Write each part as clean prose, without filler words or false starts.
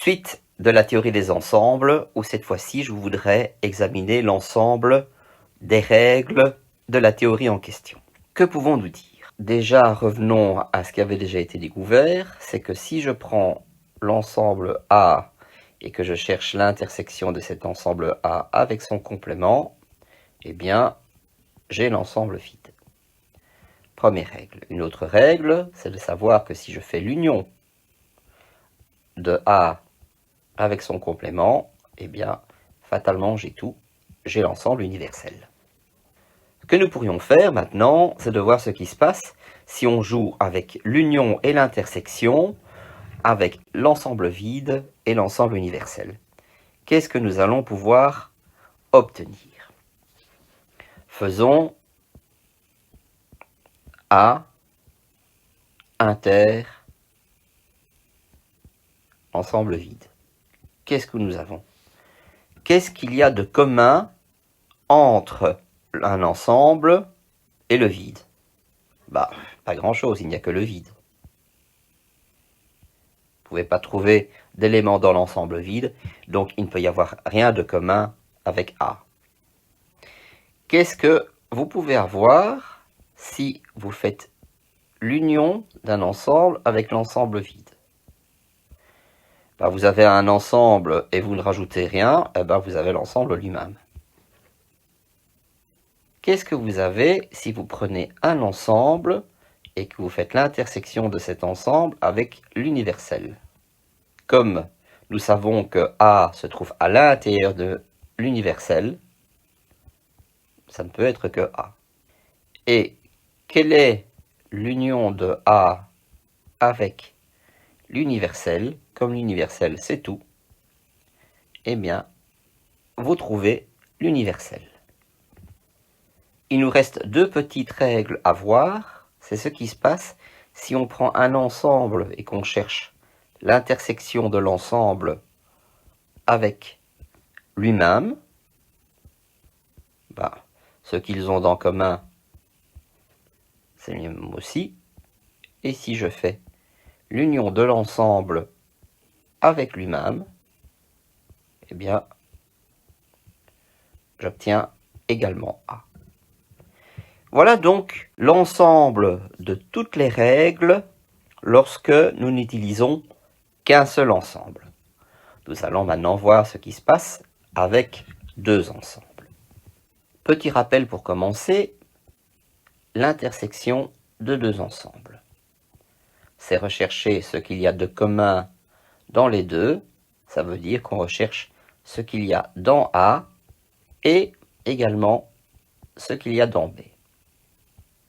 Suite de la théorie des ensembles, où cette fois-ci je voudrais examiner l'ensemble des règles de la théorie en question. Que pouvons-nous dire? Déjà, revenons à ce qui avait déjà été découvert, c'est que si je prends l'ensemble A et que je cherche l'intersection de cet ensemble A avec son complément, eh bien, j'ai l'ensemble vide. Première règle. Une autre règle, c'est de savoir que si je fais l'union de A avec son complément, eh bien, fatalement, j'ai tout, j'ai l'ensemble universel. Ce que nous pourrions faire maintenant, c'est de voir ce qui se passe si on joue avec l'union et l'intersection, avec l'ensemble vide et l'ensemble universel. Qu'est-ce que nous allons pouvoir obtenir? Faisons A, inter, ensemble vide. Qu'est-ce que nous avons? Qu'est-ce qu'il y a de commun entre un ensemble et le vide? Pas grand-chose, il n'y a que le vide. Vous ne pouvez pas trouver d'éléments dans l'ensemble vide, donc il ne peut y avoir rien de commun avec A. Qu'est-ce que vous pouvez avoir si vous faites l'union d'un ensemble avec l'ensemble vide? Vous avez un ensemble et vous ne rajoutez rien, vous avez l'ensemble lui-même. Qu'est-ce que vous avez si vous prenez un ensemble et que vous faites l'intersection de cet ensemble avec l'universel? Comme nous savons que A se trouve à l'intérieur de l'universel, ça ne peut être que A. Et quelle est l'union de A avec l'universel? Comme l'universel c'est tout, eh bien, vous trouvez l'universel. Il nous reste deux petites règles à voir. C'est ce qui se passe si on prend un ensemble et qu'on cherche l'intersection de l'ensemble avec lui-même. Ce qu'ils ont en commun, c'est le même aussi. Et si je fais l'union de l'ensemble avec lui-même, eh bien, j'obtiens également A. Voilà donc l'ensemble de toutes les règles lorsque nous n'utilisons qu'un seul ensemble. Nous allons maintenant voir ce qui se passe avec deux ensembles. Petit rappel pour commencer, l'intersection de deux ensembles. C'est rechercher ce qu'il y a de commun dans les deux, ça veut dire qu'on recherche ce qu'il y a dans A et également ce qu'il y a dans B.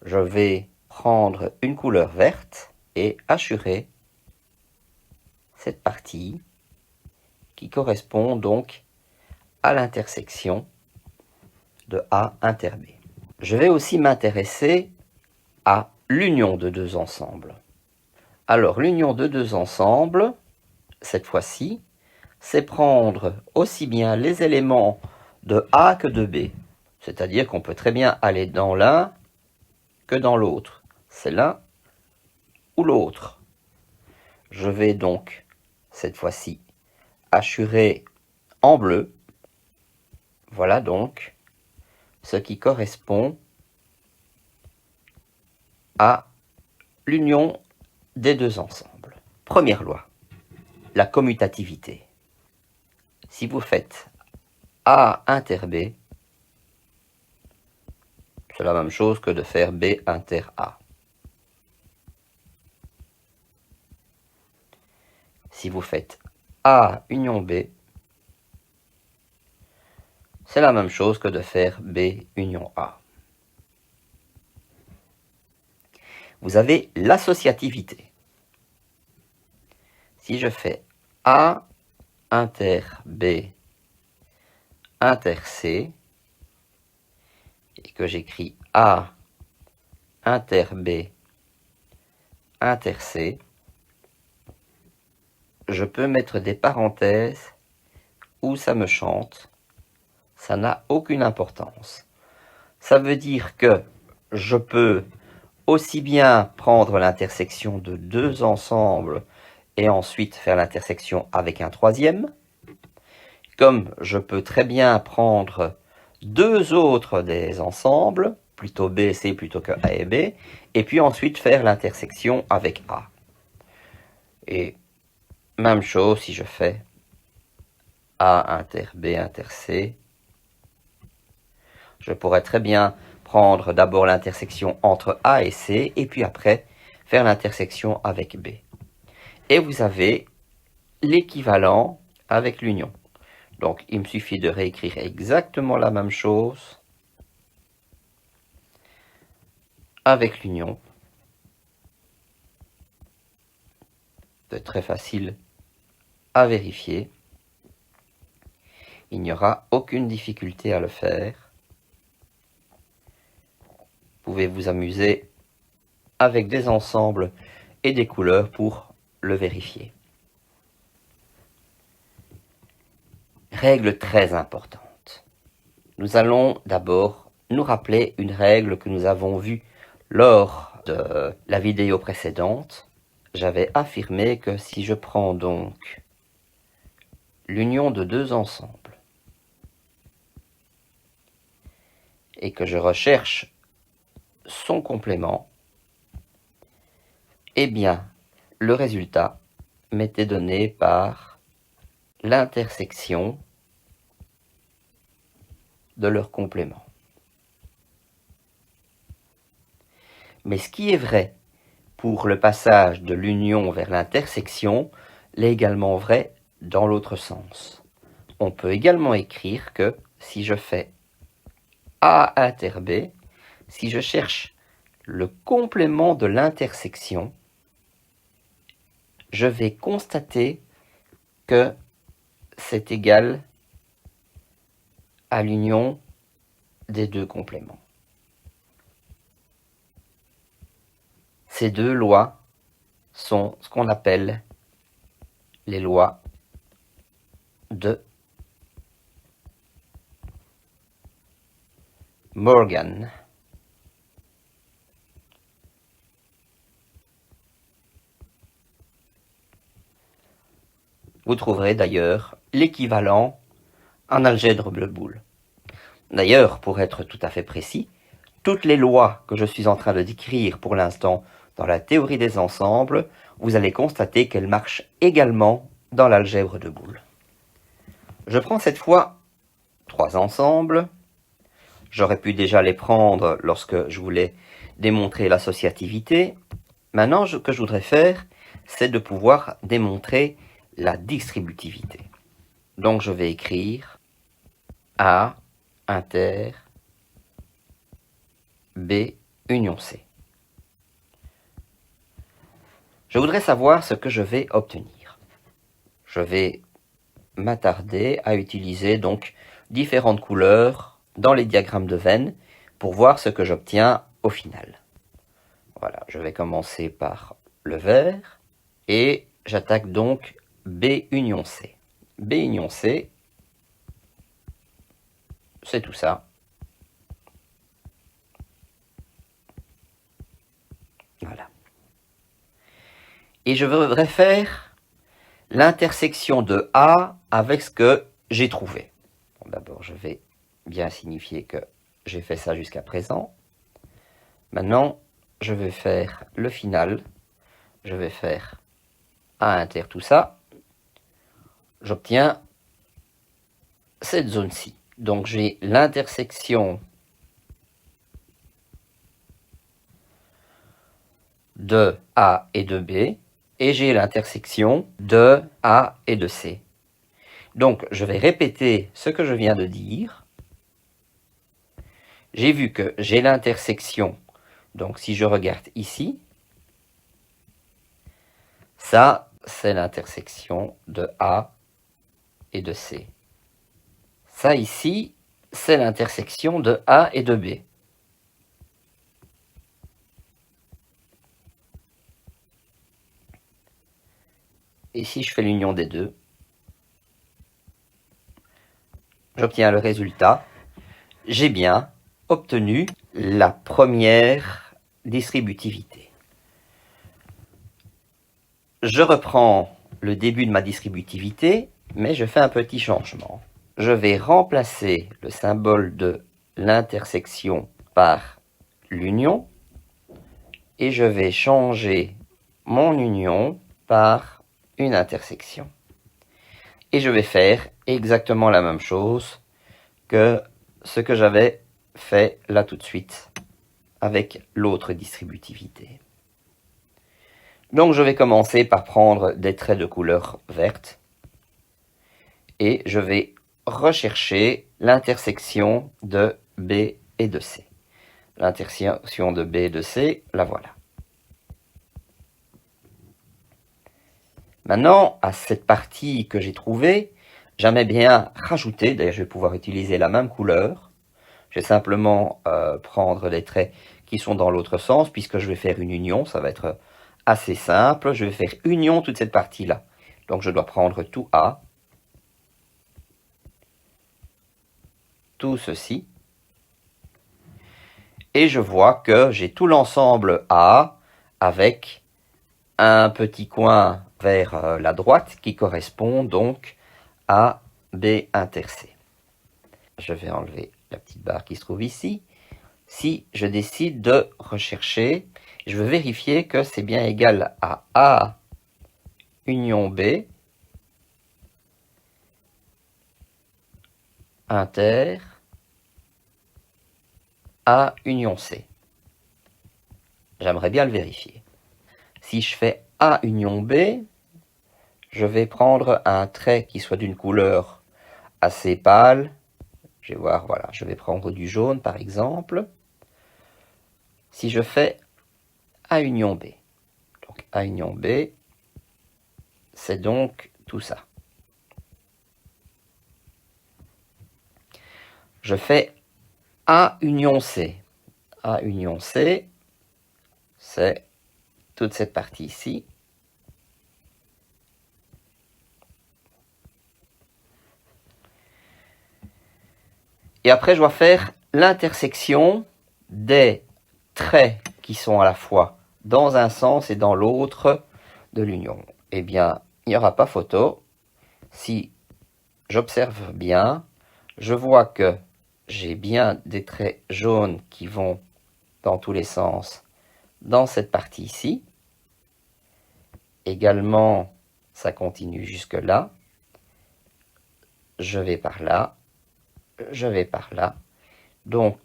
Je vais prendre une couleur verte et hachurer cette partie qui correspond donc à l'intersection de A inter B. Je vais aussi m'intéresser à l'union de deux ensembles. Alors l'union de deux ensembles, cette fois-ci, c'est prendre aussi bien les éléments de A que de B. C'est-à-dire qu'on peut très bien aller dans l'un que dans l'autre. C'est l'un ou l'autre. Je vais donc, cette fois-ci, hachurer en bleu. Voilà donc ce qui correspond à l'union des deux ensembles. Première loi, la commutativité. Si vous faites A inter B, c'est la même chose que de faire B inter A. Si vous faites A union B, c'est la même chose que de faire B union A. Vous avez l'associativité. Si je fais A inter B inter C, et que j'écris A inter B inter C, je peux mettre des parenthèses où ça me chante. Ça n'a aucune importance. Ça veut dire que je peux aussi bien prendre l'intersection de deux ensembles et ensuite faire l'intersection avec un troisième. Comme je peux très bien prendre deux autres des ensembles, plutôt B et C plutôt que A et B, et puis ensuite faire l'intersection avec A. Et même chose si je fais A inter B inter C. Je pourrais très bien prendre d'abord l'intersection entre A et C, et puis après faire l'intersection avec B. Et vous avez l'équivalent avec l'union. Donc il me suffit de réécrire exactement la même chose avec l'union. C'est très facile à vérifier. Il n'y aura aucune difficulté à le faire. Vous pouvez vous amuser avec des ensembles et des couleurs pour le vérifier. Règle très importante. Nous allons d'abord nous rappeler une règle que nous avons vue lors de la vidéo précédente. J'avais affirmé que si je prends donc l'union de deux ensembles et que je recherche son complément, eh bien, le résultat m'était donné par l'intersection de leur complément. Mais ce qui est vrai pour le passage de l'union vers l'intersection l'est également vrai dans l'autre sens. On peut également écrire que si je fais A inter B, si je cherche le complément de l'intersection, je vais constater que c'est égal à l'union des deux compléments. Ces deux lois sont ce qu'on appelle les lois de Morgan. Vous trouverez d'ailleurs l'équivalent en algèbre de Boole. D'ailleurs, pour être tout à fait précis, toutes les lois que je suis en train de décrire pour l'instant dans la théorie des ensembles, vous allez constater qu'elles marchent également dans l'algèbre de Boole. Je prends cette fois trois ensembles. J'aurais pu déjà les prendre lorsque je voulais démontrer l'associativité. Maintenant, ce que je voudrais faire, c'est de pouvoir démontrer la distributivité. Donc je vais écrire A inter B union C. Je voudrais savoir ce que je vais obtenir. Je vais m'attarder à utiliser donc différentes couleurs dans les diagrammes de Venn pour voir ce que j'obtiens au final. Voilà, je vais commencer par le vert et j'attaque donc B union C. B union C, c'est tout ça. Voilà. Et je voudrais faire l'intersection de A avec ce que j'ai trouvé. Bon, d'abord, je vais bien signifier que j'ai fait ça jusqu'à présent. Maintenant, je vais faire le final. Je vais faire A inter tout ça. J'obtiens cette zone-ci. Donc j'ai l'intersection de A et de B, et j'ai l'intersection de A et de C. Donc je vais répéter ce que je viens de dire. J'ai vu que j'ai l'intersection, donc si je regarde ici, ça c'est l'intersection de A et de C. Ça ici, c'est l'intersection de A et de B. Et si je fais l'union des deux, j'obtiens le résultat. J'ai bien obtenu la première distributivité. je reprends le début de ma distributivité, mais je fais un petit changement. Je vais remplacer le symbole de l'intersection par l'union et je vais changer mon union par une intersection. Et je vais faire exactement la même chose que ce que j'avais fait là tout de suite avec l'autre distributivité. Donc je vais commencer par prendre des traits de couleur verte et je vais rechercher l'intersection de B et de C. L'intersection de B et de C, la voilà. Maintenant, à cette partie que j'ai trouvée, j'aimerais bien rajouter, d'ailleurs je vais pouvoir utiliser la même couleur. Je vais simplement prendre les traits qui sont dans l'autre sens, puisque je vais faire une union, ça va être assez simple. Je vais faire union toute cette partie-là. Donc je dois prendre tout A, tout ceci, et je vois que j'ai tout l'ensemble A avec un petit coin vers la droite qui correspond donc à B inter C. Je vais enlever la petite barre qui se trouve ici. Si je décide de rechercher, je veux vérifier que c'est bien égal à A union B inter A union C. J'aimerais bien le vérifier. Si je fais A union B, je vais prendre un trait qui soit d'une couleur assez pâle. Je vais voir, voilà, je vais prendre du jaune par exemple. Si je fais A union B, donc A union B, c'est donc tout ça. Je fais A union C. A union C, c'est toute cette partie ici. Et après, je dois faire l'intersection des traits qui sont à la fois dans un sens et dans l'autre de l'union. Eh bien, il n'y aura pas photo. Si j'observe bien, je vois que j'ai bien des traits jaunes qui vont dans tous les sens dans cette partie ici. Également, ça continue jusque là. Je vais par là. Je vais par là. Donc,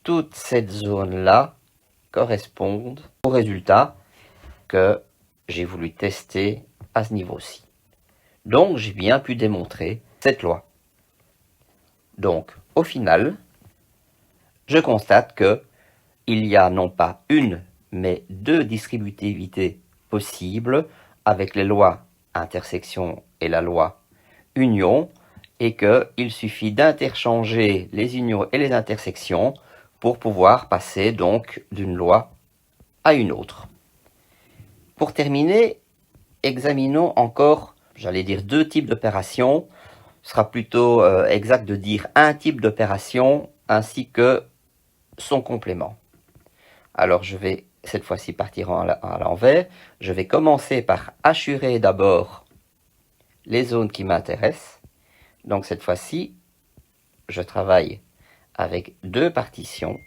toute cette zone-là correspond au résultat que j'ai voulu tester à ce niveau-ci. Donc, j'ai bien pu démontrer cette loi. Donc, au final, je constate que il y a non pas une, mais deux distributivités possibles avec les lois intersection et la loi union, et qu'il suffit d'interchanger les unions et les intersections pour pouvoir passer donc d'une loi à une autre. Pour terminer, examinons encore, j'allais dire deux types d'opérations. Ce sera plutôt exact de dire un type d'opération ainsi que son complément. Alors je vais cette fois-ci partir à l'envers. Je vais commencer par assurer d'abord les zones qui m'intéressent. Donc cette fois-ci, je travaille avec deux partitions.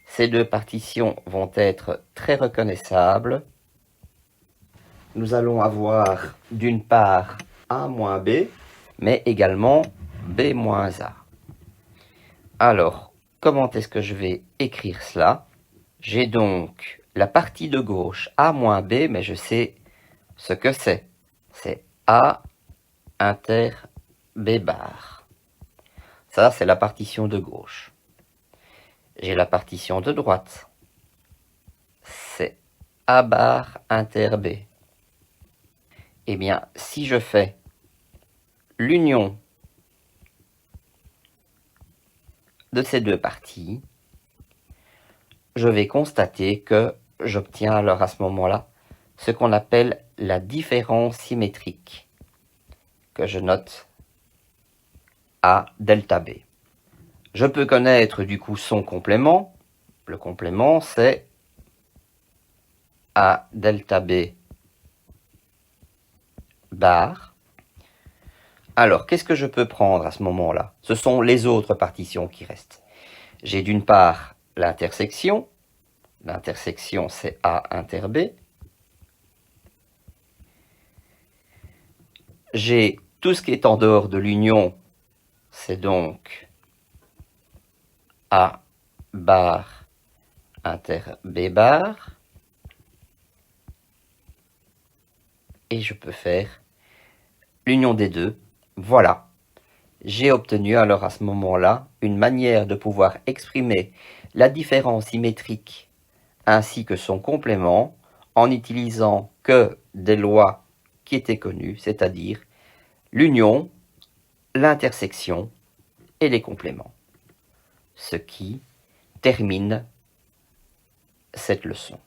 Ces deux partitions vont être très reconnaissables. Nous allons avoir d'une part A-B, mais également B-A. Alors, comment est-ce que je vais écrire cela? J'ai donc la partie de gauche A-B, mais je sais ce que c'est. C'est A inter B bar. Ça, c'est la partition de gauche. J'ai la partition de droite. C'est A bar inter B. Eh bien, si je fais l'union de ces deux parties, je vais constater que j'obtiens alors à ce moment-là ce qu'on appelle la différence symétrique, que je note à delta B. Je peux connaître du coup son complément. Le complément, c'est A delta B bar. Alors, qu'est-ce que je peux prendre à ce moment-là? Ce sont les autres partitions qui restent. J'ai d'une part l'intersection. L'intersection, c'est A inter B. J'ai tout ce qui est en dehors de l'union, c'est donc A bar inter B bar. Et je peux faire l'union des deux. Voilà. J'ai obtenu alors à ce moment-là une manière de pouvoir exprimer la différence symétrique ainsi que son complément en n'utilisant que des lois qui étaient connues, c'est-à-dire l'union, l'intersection et les compléments. Ce qui termine cette leçon.